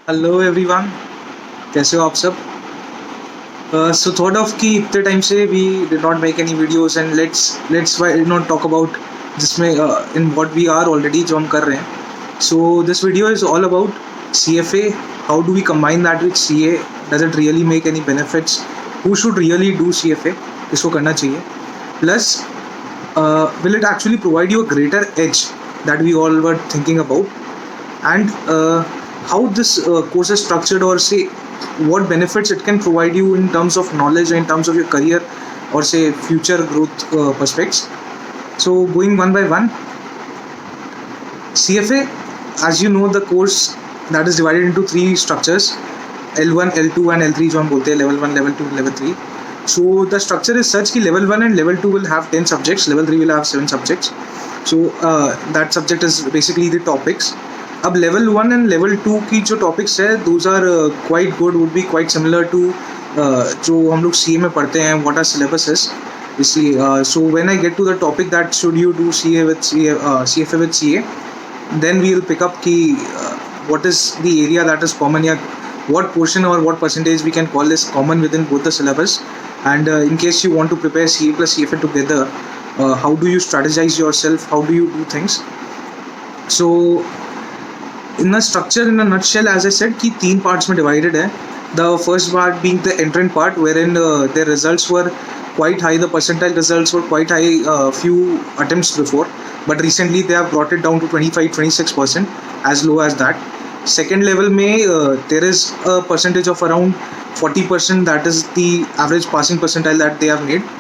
Hello everyone, कैसे हो आप सब? सो थॉट ऑफ कि इतने टाइम से we did not make any videos and let's why not talk about जिसमें in what we are already जो हम कर रहे हैं. So this video is all about CFA. How do we combine that with CA? Does it really make any benefits? Who should really do CFA? किसको करना चाहिए? Plus will it actually provide you a greater edge that we all were thinking about? And how this course is structured, or say what benefits it can provide you in terms of knowledge, in terms of your career, or say future growth prospects. So going one by one, CFA, as you know, the course that is divided into three structures: L1, L2 and L3 जो हम बोलते हैं, level 1, level 2, level 3. So the structure is such कि level 1 and level 2 will have 10 subjects, level 3 will have 7 subjects. So that subject is basically the topics. अब level 1 and level 2 की जो topics है, those are quite good, would be quite similar to जो हम लोग CA में पढ़ते हैं, व्हाट आर सिलेबस इज. इसलिए so when I get to the topic that should you do CA with CFA with CA, then we will pick up ki what is the area that is common, या what portion or what percentage we can call is common within both the syllabus. And in case you want to prepare CA plus CFA together, how do you strategize yourself, how do you do things? So in a structure, in a nutshell, as I said, कि तीन parts में divided है. The first part being the entrant part, wherein their results were quite high. The percentile results were quite high few attempts before, but recently they have brought it down to 25-26%, as low as that. Second level में there is a percentage of around 40%, that is the average passing percentile that they have made.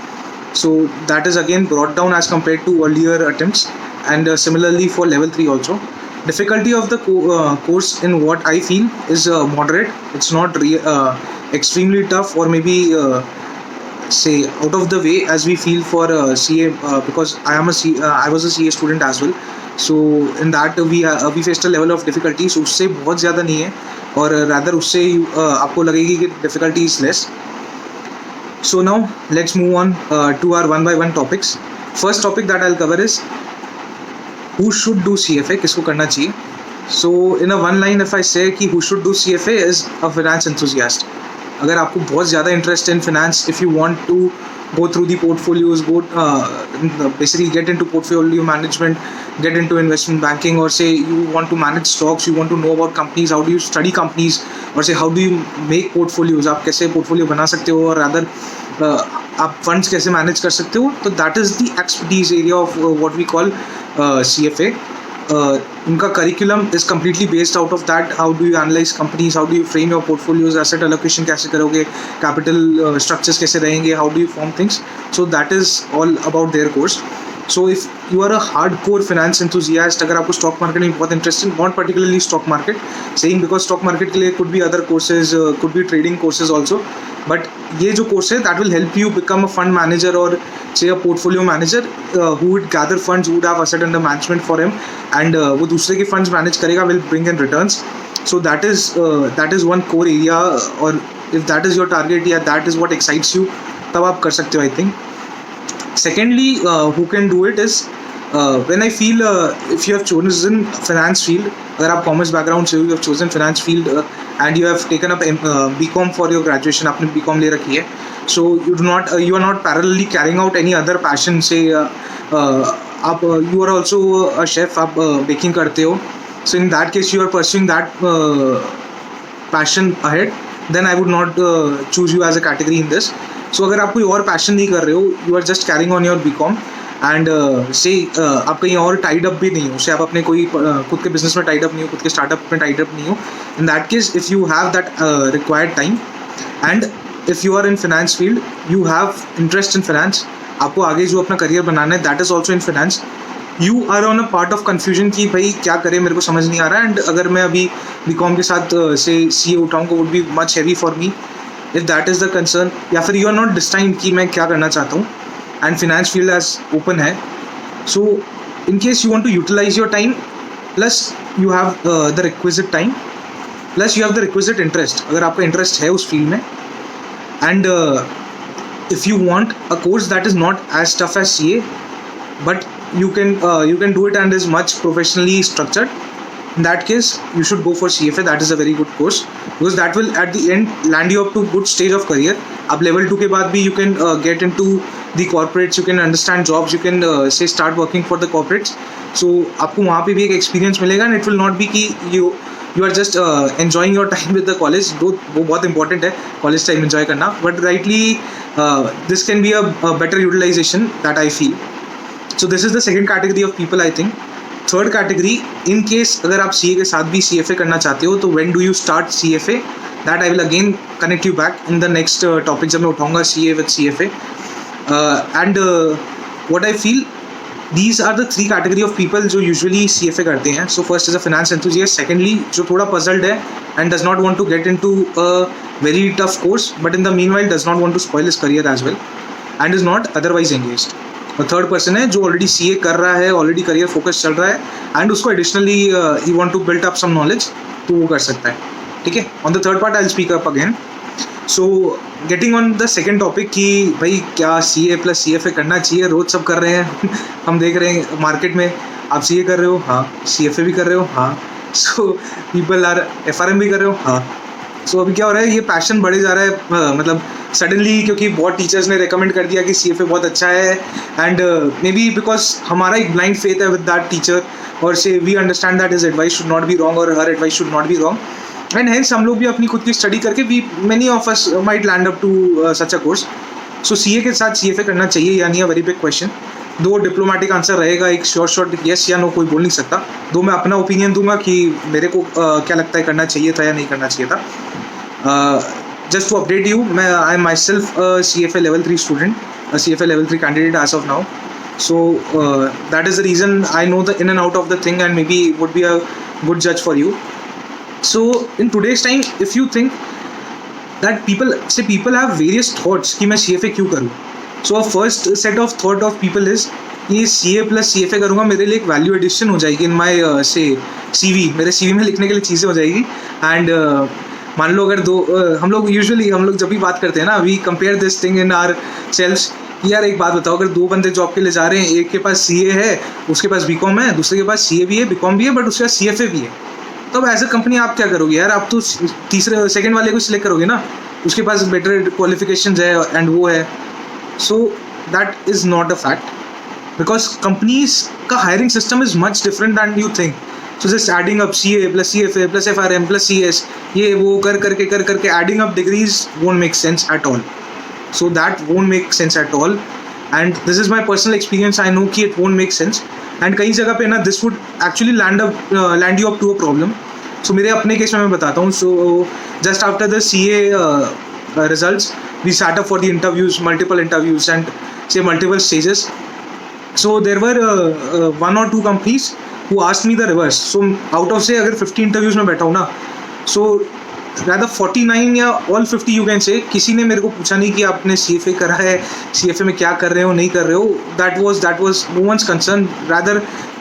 So that is again brought down as compared to earlier attempts, and similarly for level 3 also. Difficulty of the course, in what I feel, is moderate. It's not extremely tough, or maybe say out of the way as we feel for CA, because I was a CA student as well. So in that we faced a level of difficulty. So उससे बहुत ज़्यादा नहीं है, और rather उससे आपको लगेगी कि difficulty is less. So now let's move on to our one by one topics. First topic that I'll cover is who should do CFA, किसको करना चाहिए. So in a one line if I say कि who should do CFA is a finance enthusiast. अगर आपको बहुत ज़्यादा interest in finance, if you want to go through the portfolios, basically get into portfolio management, get into investment banking, or say you want to manage stocks, you want to know about companies, how do you study companies, or say how do you make portfolios, आप कैसे portfolio बना सकते हो, और rather आप funds कैसे manage कर सकते हो. तो that is the expertise area of what we call CFA. उनका curriculum is completely based out of that. How do you analyze companies, how do you frame your portfolios, asset allocation कैसे करोगे, capital structures कैसे रहेंगे, how do you form things. So that is all about their course. So if you are a hardcore finance enthusiast, अगर आपको stock market में बहुत interesting, not particularly stock market, saying because stock market के लिए could be other courses, could be trading courses also, but ये जो course है that will help you become a fund manager, or say a portfolio manager who would gather funds, who would have asset under management for him, and वो दूसरे के funds manage करेगा, will bring in returns. So that is one core area, or if that is your target, yeah, that is what excites you, तब आप कर सकते हो, I think. Secondly, who can do it is when I feel if you have chosen finance field, अगर आप commerce background से हो, you have chosen finance field and you have taken up BCom for your graduation, आपने BCom ले रखी है, so you are not parallelly carrying out any other passion. say आप you are also a chef, आप baking करते हो, so in that case you are pursuing that passion ahead, then I would not choose you as a category in this. So अगर आप कोई और passion नहीं कर रहे हो, you are just carrying on your BCom, and से आप कहीं और टाइड अप भी नहीं हो, से आप अपने कोई खुद के बिजनेस में टाइड अप नहीं हो, खुद के स्टार्टअप में टाइड अप नहीं हो, in that case if you have that required time, and if you are in finance field, you have interest in finance, आपको आगे जो अपना करियर बनाना है that is also in finance, you are on a part of confusion कि भाई क्या करें, मेरे को समझ नहीं आ रहा है, एंड अगर मैं अभी BCom के साथ से CA उठाऊँ को would be much heavy for me, if that is the concern, या फिर you are not destined कि मैं क्या करना चाहता हूँ, and finance field as open है. So in case you want to utilize your time, plus you have the requisite time, plus you have the requisite interest, अगर आपका interest है उस field में, and if you want a course that is not as tough as CA, but you can do it and is much professionally structured, in that case you should go for CFA. That is a very good course because that will at the end land you up to good stage of career. अब level 2 के बाद भी you can get into the corporates, you can understand jobs, you can say start working for the corporates. So आपको वहाँ पे भी एक experience मिलेगा and it will not be कि you are just enjoying your time with the college. वो बहुत important है college time enjoy करना, but rightly this can be a better utilization that I feel. So this is the second category of people I think. Third category, in case अगर आप CA के साथ भी CFA करना चाहते हो तो when do you start CFA, that I will again connect you back in the next topic जब मैं उठाऊंगा CA with CFA. And what I feel, these are the three category of people जो usually CFA करते हैं. So first is a finance enthusiast, secondly जो थोड़ा puzzled है and does not want to get into a very tough course but in the meanwhile does not want to spoil his career as well and is not otherwise engaged. और third person है जो already CA कर रहा है, already career focus चल रहा है and उसको additionally he want to build up some knowledge, तो वो कर सकता है. ठीक है, on the third part I will speak up again. So getting on the second topic कि भाई क्या CA प्लस CFA करना चाहिए, रोज सब कर रहे हैं हम देख रहे हैं मार्केट में. आप CA कर रहे हो, हाँ. CFA भी कर रहे हो, हाँ. सो पीपल आर FRM भी कर रहे हो, हाँ. सो अभी क्या हो रहा है, ये पैशन बढ़े जा रहा है. मतलब सडनली क्योंकि बहुत टीचर्स ने रिकमेंड कर दिया कि CFA बहुत अच्छा है एंड मे बी बिकॉज हमारा एक ब्लाइंड फेथ है विद दैट टीचर और say we understand that his advice should not be wrong और her advice should not be wrong and hence हम लोग भी अपनी खुद की स्टडी करके we many of us might land up to such a course. So CA के साथ CFA करना चाहिए या नहीं, अ वेरी बिग क्वेश्चन. दो डिप्लोमेटिक आंसर रहेगा, एक शॉर्ट येस या नो कोई बोल नहीं सकता. दो मैं अपना ओपिनियन दूंगा कि मेरे को क्या लगता है करना चाहिए था या नहीं करना चाहिए था. Just to update you, I am myself a CFA level 3 student, a CFA level 3 candidate as of now. So that is the reason I know the in and out of the thing and maybe would be a good judge for you. So in today's time, if you think that people have various thoughts कि मैं CFA क्यों करूँ. So a first set of thought of people is ये CA plus CFA करूँगा मेरे लिए एक value addition हो जाएगी इन माई CV, मेरे CV में लिखने के लिए चीज़ें हो जाएगी. एंड मान लो अगर हम लोग जब भी बात करते हैं ना, we compare this thing in ourselves कि यार एक बात बताओ, अगर दो बंदे जॉब के लिए जा रहे हैं, एक के पास CA है, उसके पास BCom है, दूसरे के पास CA भी है, BCom भी है, बट उसके पास CFA भी है, तो अब एज अ कंपनी आप क्या करोगे यार, आप तो सेकेंड वाले को सिलेक्ट करोगे ना, उसके पास बेटर क्वालिफिकेशंस है एंड वो है. So that is not a fact because companies का hiring system is much different than you think. So just adding up CA plus CFA plus FRM plus CS, ये वो कर करके adding up degrees won't make sense at all. So that won't make sense at all. And this is my personal experience. I know कि it won't make sense. And कई जगह पे ना this would actually land you up to a problem. So मेरे अपने case में मैं बताता हूँ. So just after the CA results, we sat up for the interviews, multiple interviews and say multiple stages. So there were one or two companies who asked me the reverse. So out of say अगर 50 interviews में बैठा हूँ ना, so rather 49 या all 50 you can say, किसी ने मेरे को पूछा नहीं कि आपने CFA करा है, CFA में क्या कर रहे हो नहीं कर रहे हो. that was no one's concern. rather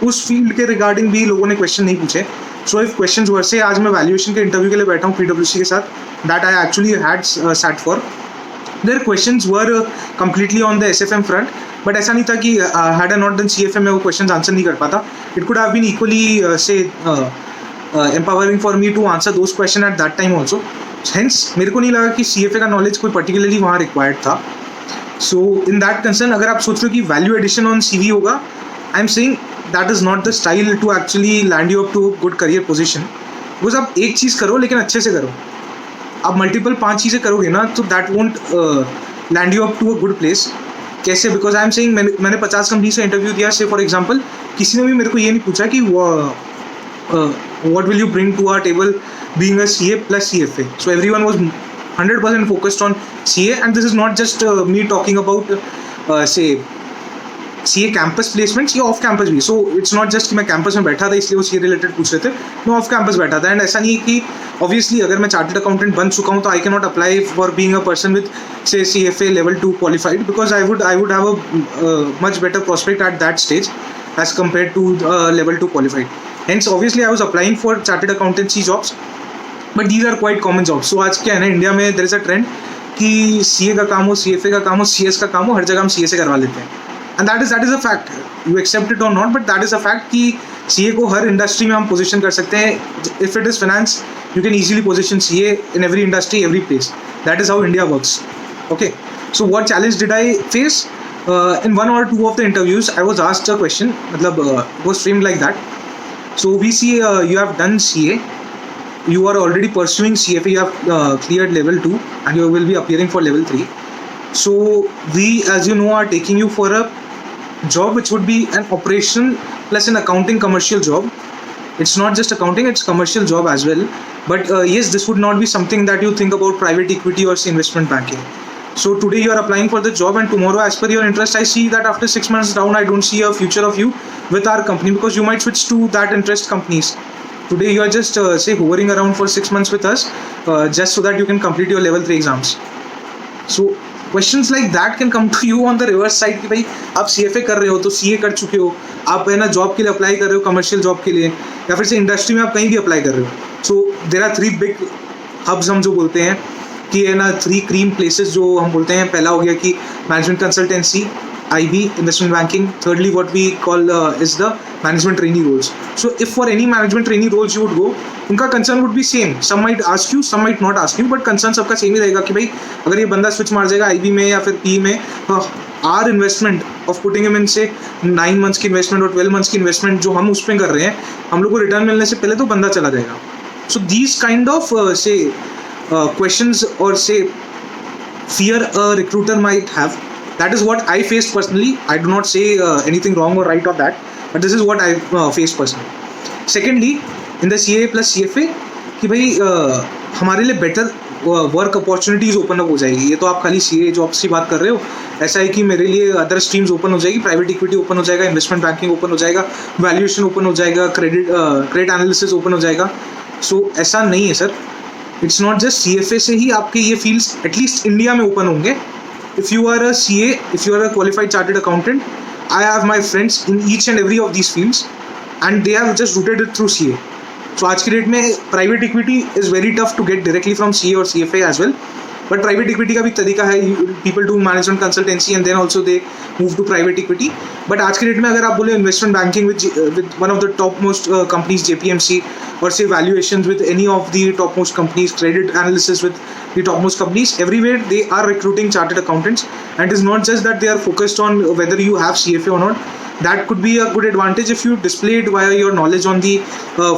उस फील्ड के रिगार्डिंग भी लोगों ने क्वेश्चन नहीं पूछे. सो इफ क्वेश्चन वर से आज मैं वैल्यूएशन के इंटरव्यू के लिए बैठा हूँ PwC के साथ, that I actually had sat for, their questions were completely on the SFM front. But ऐसा नहीं था कि had I not done CFA में वो क्वेश्चन आंसर नहीं कर पाता. It could have been equally say empowering for me to answer those question at that time also. Hence मेरे को नहीं लगा कि CFA का नॉलेज कोई पर्टिकुलरली वहाँ रिक्वायर्ड था. सो इन दैट कंसर्न अगर आप सोच रहे हो कि वैल्यू एडिशन ऑन CV होगा, I am saying that is not the style to actually land you up to good career position. Because आप एक चीज़ करो लेकिन अच्छे से करो. आप मल्टीपल 5 चीज़ें करोगे ना तो that won't land you up to a good place. कैसे? बिकॉज आई एम सेइंग मैंने 50 कंपनी से इंटरव्यू दिया. से फॉर एग्जांपल किसी ने भी मेरे को ये नहीं पूछा कि what will you bring to our table being a CA plus CFA. So everyone was 100% focused on CA and this is not just me talking about say CA campus placements या ऑफ कैंपस भी. So it's not just कि मैं campus में बैठा था इसलिए वो CA related पूछ रहे थे. मैं ऑफ कैंपस बैठा था. एंड ऐसा नहीं है कि ऑब्वियसली अगर मैं चार्टर्ड अकाउंटेंट बन चुका हूँ तो I can not apply for being a person with से CFA level 2 qualified, because I would have a much better prospect at that stage as compared to level 2 qualified. Hence obviously I was applying for chartered accountancy jobs, but these are quite common jobs. So आज क्या है ना, India में there is a trend कि CA का काम हो, CFA का काम हो, CS का काम हो, हर जगह हम CA से करवा लेते हैं. And that is a fact, you accept it और not, but that is a fact कि सीए को हर इंडस्ट्री में हम पोजीशन कर सकते हैं. If it is finance, you can easily position CA in every industry, every place. That is how India works. Okay. So what challenge did I face? In one or two of the interviews, I was asked a question. It was framed like that. So we see you have done CA. You are already pursuing CFA. You have cleared level 2 and you will be appearing for level 3. So we, as you know, are taking you for a job which would be an operational plus an accounting commercial job. It's not just accounting, it's commercial job as well. But yes, this would not be something that you think about private equity or say investment banking. So today you are applying for the job, and tomorrow, as per your interest, I see that after 6 months down, I don't see a future of you with our company, because you might switch to that interest companies. Today you are just say hovering around for 6 months with us, just so that you can complete your level 3 exams. So questions like that can come to you on the reverse side कि भाई आप CFA कर रहे हो तो CA कर चुके हो, आप है ना जॉब के लिए अप्लाई कर रहे हो, कमर्शियल जॉब के लिए, या फिर से इंडस्ट्री में आप कहीं भी अप्लाई कर रहे हो. So there are 3 big hubs हम जो बोलते हैं कि है ना 3 क्रीम प्लेसेस जो हम बोलते हैं. पहला हो गया कि management consultancy, IB, investment banking. Thirdly, what we call is the management trainee roles. So if for any management trainee roles you would go, उनका concern would be same. Some might ask you, some might not ask you, but concern सबका same ही रहेगा कि भाई अगर ये बंदा switch मार जाएगा IB में या फिर PE में, our investment of putting him in say 9 months की investment और 12 months की investment जो हम उस पर कर रहे हैं, हम लोग को रिटर्न मिलने से पहले तो बंदा चला जाएगा. So these kind of say questions or say fear a recruiter might have. That is what I faced personally. I do not say anything wrong or right of that, but this is what I faced personally. Secondly, in the CA plus CFA कि भाई हमारे लिए better work opportunities open up हो जाएगी. ये तो आप खाली CA जॉब्स की बात कर रहे हो, ऐसा है कि मेरे लिए अदर स्ट्रीम्स ओपन हो जाएगी, प्राइवेट इक्विटी ओपन हो जाएगा, इन्वेस्टमेंट बैंकिंग ओपन हो जाएगा, वैल्यूएशन ओपन हो जाएगा, क्रेडिट एनालिसिस ओपन हो जाएगा. सो ऐसा नहीं है sir. It's not just CFA से ही आपके ये फील्ड्स एटलीस्ट इंडिया में ओपन होंगे. If you are a CA, if you are a qualified chartered accountant, I have my friends in each and every of these fields, and they have just rooted it through CA. So आज की डेट में private equity is very tough to get directly from CA or CFA as well. But private equity का भी तरीका है. People do management consultancy and then also they move to private equity. But आज की डेट में अगर आप बोले investment banking with one of the topmost companies, JPMC, or say valuations with any of the topmost companies, credit analysis with the topmost companies, everywhere they are recruiting chartered accountants. And it is not just that they are focused on whether you have CFA or not. That could be a good advantage if you display it via your knowledge on the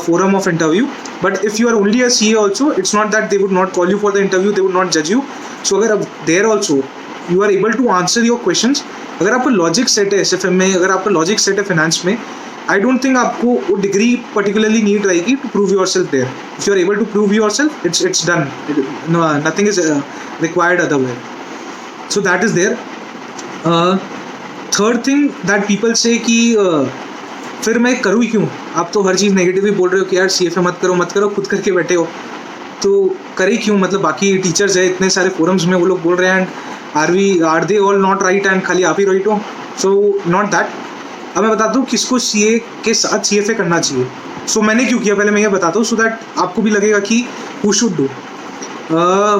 forum of interview. But if you are only a CA also, it's not that they would not call you for the interview, they would not judge you. So अगर there also you are able to answer your questions, अगर आपका logic set है SFM में, अगर आपका logic set है finance में, I don't think आपको वो डिग्री पर्टिकुलरली नीड रहेगी to prove yourself there. If you are able to prove yourself, it's done. Nothing is required otherwise. So that is there. Third thing that people say कि फिर मैं करूँ ही क्यों. आप तो हर चीज़ negative ही बोल रहे हो कि यार CFA मत करो, खुद करके बैठे हो तो करे क्यों. मतलब बाकी टीचर्स है इतने सारे फोरम्स में, वो लोग बोल रहे हैं and are they all not right and खाली आप ही राइट हो. So not that. अब मैं बताता हूँ किसको CA के साथ CFA करना चाहिए. सो मैंने क्यों किया पहले मैं ये बताता हूँ, सो दैट आपको भी लगेगा कि who should do.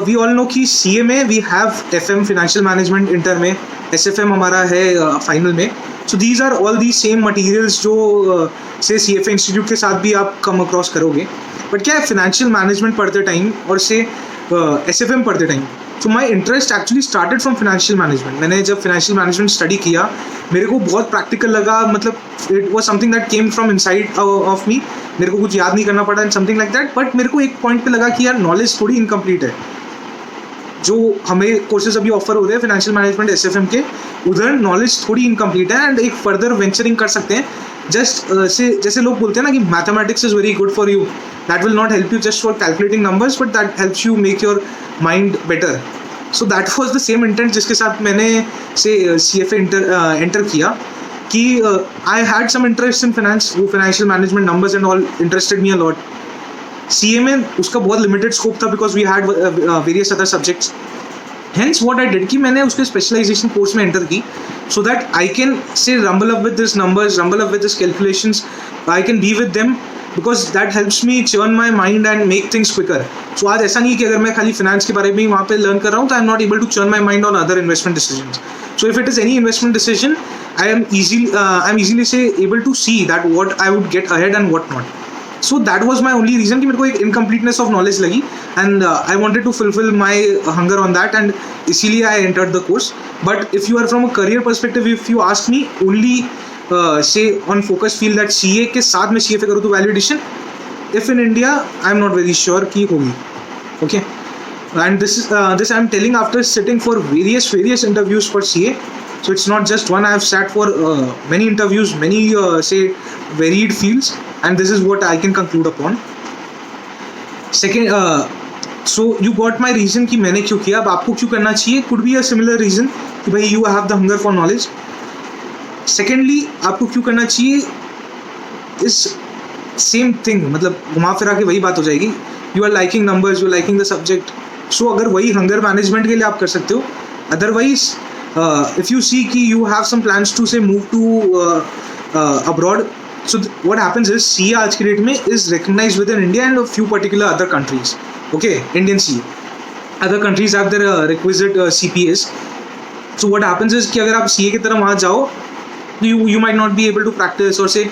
We all know कि CA में we have FM financial management, inter में SFM हमारा है फाइनल में. So these are all the same materials जो से CFA इंस्टीट्यूट के साथ भी आप कम अक्रॉस करोगे. बट क्या है, फिनेंशियल मैनेजमेंट पढ़ते टाइम और से SFM पढ़ते time, so my interest actually started from financial management. मैंने जब फिनेंशियल मैनेजमेंट स्टडी किया मेरे को बहुत प्रैक्टिकल लगा. मतलब it was something that came from inside of me. मेरे को कुछ याद नहीं करना पड़ा and something like that. But मेरे को एक पॉइंट पे लगा कि यार नॉलेज थोड़ी इनकम्प्लीट है. जो हमें कोर्सेज अभी ऑफर हो रहे हैं फिनेंशियल मैनेजमेंट SFM के, उधर नॉलेज थोड़ी इनकम्प्लीट है एंड एक फर्दर वेंचरिंग कर सकते हैं. जस्ट जैसे लोग बोलते हैं ना कि mathematics is very good for you, that will not help you just for calculating numbers, but that helps you make your mind better. So that was the same intent जिसके साथ मैंने से CFA एंटर किया कि I had some interest in finance. वो financial management numbers and all interested me a lot. CA में उसका बहुत limited scope था because we had various other subjects. Hence what I did कि मैंने उसके स्पेशलाइजेशन कोर्स में एंटर की so that I can say rumble up with this numbers, rumble up with this calculations, I can be with them because that helps me churn my mind and make things quicker. So आज ऐसा नहीं है कि अगर मैं खाली finance के बारे में ही वहाँ पे लर्न कर रहा हूँ तो I am not able to churn my mind on other investment decisions. So if it is any investment decision I'm easily say able to see that what I would get ahead and what not. So that was my only reason कि मेरे को एक incompleteness of knowledge लगी, and I wanted to fulfill my hunger on that, and इसीलिए I entered the course. But if you are from a career perspective, if you ask me only say on focus field that CA के साथ में CFA करूँ तो value addition, if in India I'm not very sure कि होगी. Okay, and this I'm telling after sitting for various interviews for CA. So it's not just one. I have sat for many interviews, many say varied fields, and this is what I can conclude upon. Second, so you got my reason कि मैंने क्यों किया. अब आपको क्यों करना चाहिए? Could be a similar reason कि भाई you have the hunger for knowledge. Secondly, आपको क्यों करना चाहिए? इस सेम थिंग, मतलब घुमा फिरा के वही बात हो जाएगी. You are liking numbers, you are liking the subject. So अगर वही हंगर मैनेजमेंट के लिए आप कर सकते हो. अदरवाइज इफ यू सी कि you have some plans to say move to abroad, so what happens is CA आज की डेट में is recognized within India and few particular other countries. Okay, Indian CA, other countries have their requisite CPAs. So what happens is कि अगर आप CA की तरह वहाँ जाओ, you might not be able to practice, or say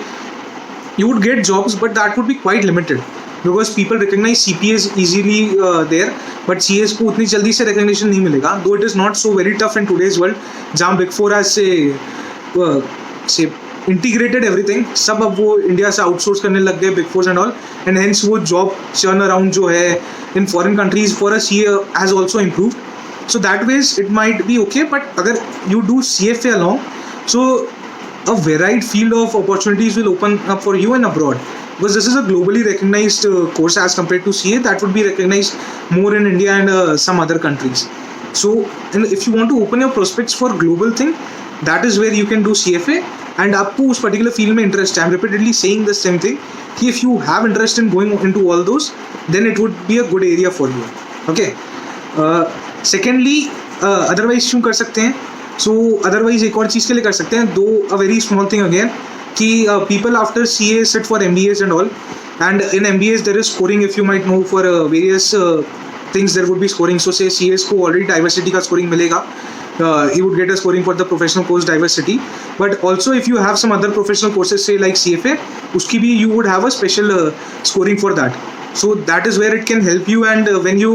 you would get jobs, but that would be quite limited because people recognize CPAs easily there, but CAs को उतनी जल्दी से recognition नहीं मिलेगा. Though it is not so very tough in today's world, जहाँ Big Four has say integrated everything, सब अब वो इंडिया से outsource करने लग गए Big Fours and all, and hence वो job churn around जो है in foreign countries for a CA has also improved. So that ways it might be okay, but अगर you do CFA along, so a varied field of opportunities will open up for you and abroad, because this is a globally recognized course as compared to CA that would be recognized more in India and some other countries. So and if you want to open your prospects for global thing, that is where you can do CFA, and आपको उस particular field में interest है. I'm repeatedly saying the same thing कि if you have interest in going into all those, then it would be a good area for you. Okay. Secondly, otherwise क्यों कर सकते हैं? सो otherwise एक और चीज़ के लिए कर सकते हैं. Though a very small thing again that people after CA sit for MBAs and all, and in MBAs there is scoring. If you might know for various things there would be scoring. So say CAs को already diversity का scoring मिलेगा. You would get a scoring for the professional course diversity, but also if you have some other professional courses say like CFA, उसकी भी you would have a special scoring for that. So that is where it can help you, and when you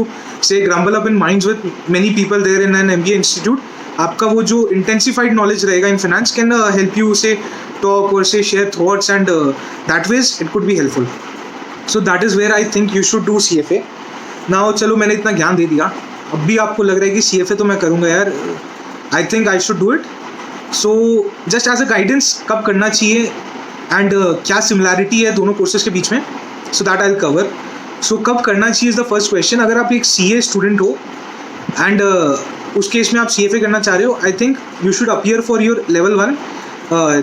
say grumble up in minds with many people there in an MBA institute, आपका वो जो intensified knowledge रहेगा in finance can help you say talk और say share thoughts, and that ways it could be helpful. So that is where I think you should do CFA. Now चलो मैंने इतना ज्ञान दे दिया, अब भी आपको लग रहा है कि CFA तो मैं करूँगा यार, I think I should do it. So just as a guidance कब करना चाहिए एंड क्या सिमिलैरिटी है दोनों कोर्सेज के बीच में, so that I will cover. So कब करना चाहिए इज़ द फर्स्ट क्वेश्चन. अगर आप एक CA स्टूडेंट हो एंड उस केस में आप CFA करना चाह रहे हो, I think you should appear for your level 1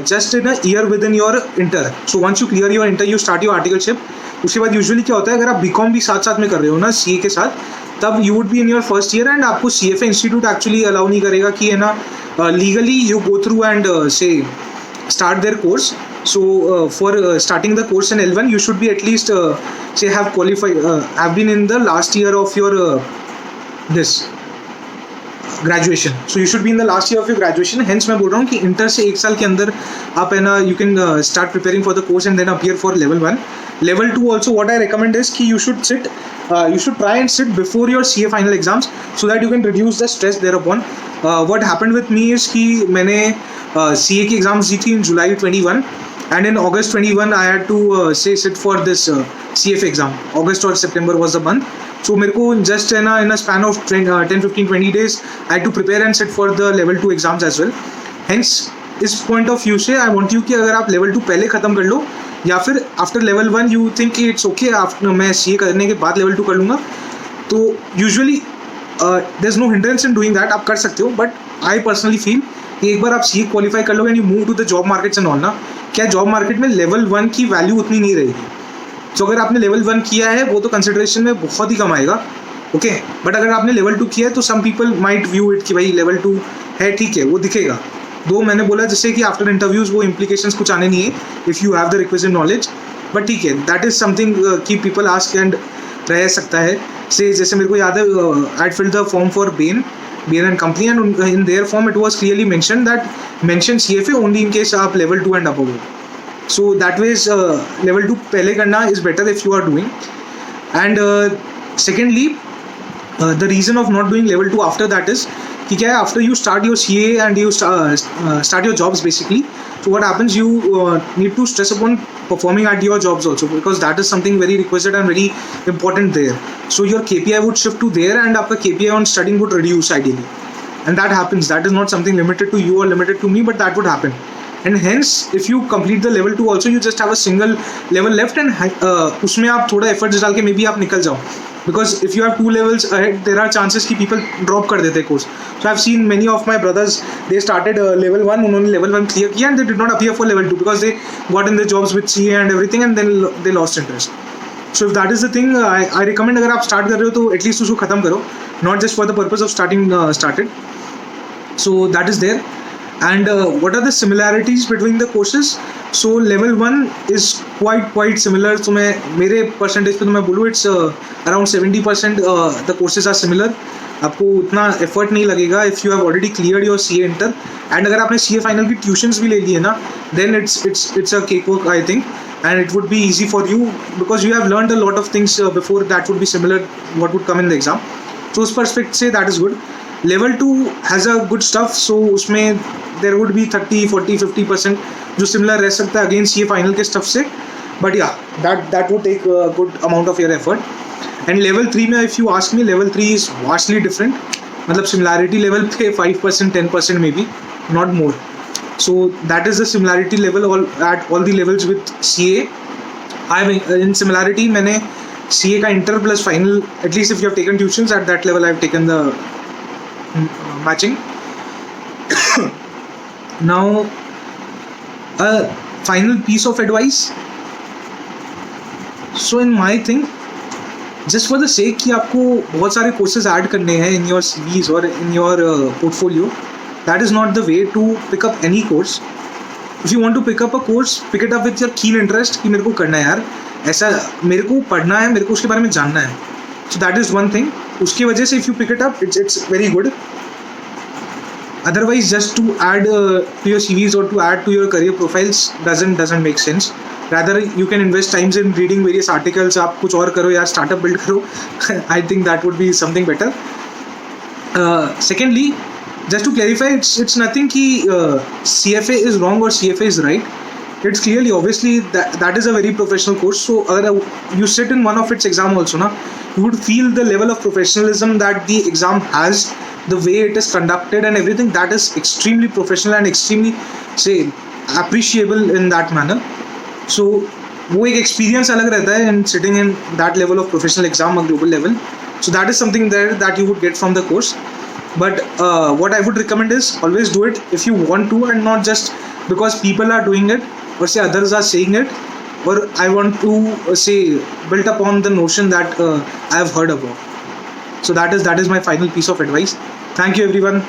just in a year within your inter. So once you clear your inter, you start your articleship. उसके बाद यूजुअली क्या होता है, अगर आप BCom भी साथ साथ में कर रहे हो ना CA के साथ, तब you would be in your first year, and आपको CFA इंस्टीट्यूट एक्चुअली अलाउ नहीं करेगा कि है ना legally you go through and say start their course. So for starting the course in L1, you should be at least say have qualified, have been in the last year of your this graduation. So you should be in the last year of your graduation. Hence मैं बोल रहा हूँ कि inter से एक साल के अंदर आप है ना you can start preparing for the course and then appear for level 1. Level 2 also what I recommend is कि you should try and sit before your CA final exams so that you can reduce the stress thereupon. What happened with me is कि मैंने CA की exams दी थी in July 21, and in August 21 I had to say sit for this CFA exam. August or September was the month. So मेरे को just in a span of 10, 15, 20 days I had to prepare and sit for the level 2 exams as well. Hence इस point of view से I want you कि अगर आप level 2 पहले ख़त्म कर लो, या फिर after level 1 you think कि it's okay after मैं CA करने के बाद level 2 कर लूँगा, तो usually there's no hindrance in doing that. आप कर सकते हो, but I personally feel कि एक बार आप CA क्वालिफाई कर लोगे and you move to the job markets and all ना, क्या जॉब मार्केट में लेवल 1 की वैल्यू उतनी नहीं रहेगी. तो अगर आपने लेवल 1 किया है वो तो कंसिडरेशन में बहुत ही कम आएगा. ओके, बट अगर आपने लेवल 2 किया है तो some people might view it कि भाई लेवल 2 है, ठीक है, वो दिखेगा. दो मैंने बोला जैसे कि आफ्टर इंटरव्यूज वो इम्प्लीकेशंस कुछ आने नहीं है if you have the requisite knowledge, but ठीक है, दैट इज़ समथिंग कि पीपल आस्क एंड रह सकता है. से जैसे मेरे को याद है I filled the form for Bain Bain and company, and in their form it was clearly mentioned that mention CFA only in case आप level 2 and above. So that way level 2 पहले करना is better if you are doing. And secondly, the reason of not doing level 2 after that is कि क्या है, after you start your CA and you start your jobs basically, so what happens, you need to stress upon performing at your jobs also, because that is something very requisite and very important there. So your KPI would shift to there and आपका KPI on studying would reduce ideally, and that happens. That is not something limited to you or limited to me, but that would happen. And hence if you complete the level 2 also, you just have a single level left, and उसमें आप थोड़ा efforts डाल के maybe आप निकल जाओ, because if you have 2 levels ahead, there are chances कि people drop कर देते course. So I've seen many of my brothers, they started level 1, उन्होंने level 1 clear किया and they did not appear for level 2 because they got in their jobs with CA and everything, and then they lost interest. So if that is the thing, I recommend अगर आप start कर रहे हो तो at least उसको ख़त्म करो, not just for the purpose of started. So that is there. And what are the similarities between the courses? So level 1 is quite similar. So मेरे percentage पे तो मैं बोलूँ it's around 70% the courses are similar. आपको उतना effort नहीं लगेगा if you have already cleared your CA inter, and अगर आपने CA final की tuitions भी ले ली है ना, then it's a cakewalk I think, and it would be easy for you because you have learned a lot of things before that would be similar what would come in the exam. So उस perspective से that is good. Level 2 has a good stuff, so उसमें there would be 30, 40, 50% जो similar रह सकता है against CA final के stuff से, but yeah, that would take a good amount of your effort. And level 3 में if you ask me, level 3 is vastly different. मतलब similarity level पे 5%, 10% maybe, not more. So that is the similarity level at all the levels with CA. In similarity मैंने CA का inter plus final, at least if you have taken tuitions at that level, I have taken the matching. Now a final piece of advice. So in my thing, just for the sake कि आपको बहुत सारे courses add करने हैं in your CVs or in your portfolio, that is not the way to pick up any course. If you want to pick up a course, pick it up with your keen interest कि मेरे को करना है यार, ऐसा मेरे को पढ़ना है, मेरे को उसके बारे में जानना है. So that is one thing. उसकी वजह से if you pick it up, it's very good. Otherwise, just to add to your CVs or to add to your career profiles doesn't make sense. Rather, you can invest times in reading various articles. आप कुछ और करो यार, startup build करो. I think that would be something better. Secondly, just to clarify, it's nothing कि CFA is wrong or CFA is right. It's clearly, obviously, that is a very professional course. So अगर you sit in one of its exam also ना, you would feel the level of professionalism that the exam has, the way it is conducted and everything. That is extremely professional and extremely appreciable in that manner. So वो एक experience अलग रहता है in sitting in that level of professional exam, a global level. So that is something there that you would get from the course. But what I would recommend is always do it if you want to, and not just because people are doing it or say others are saying it, or I want to say built upon the notion that I have heard about. So that is my final piece of advice. Thank you everyone.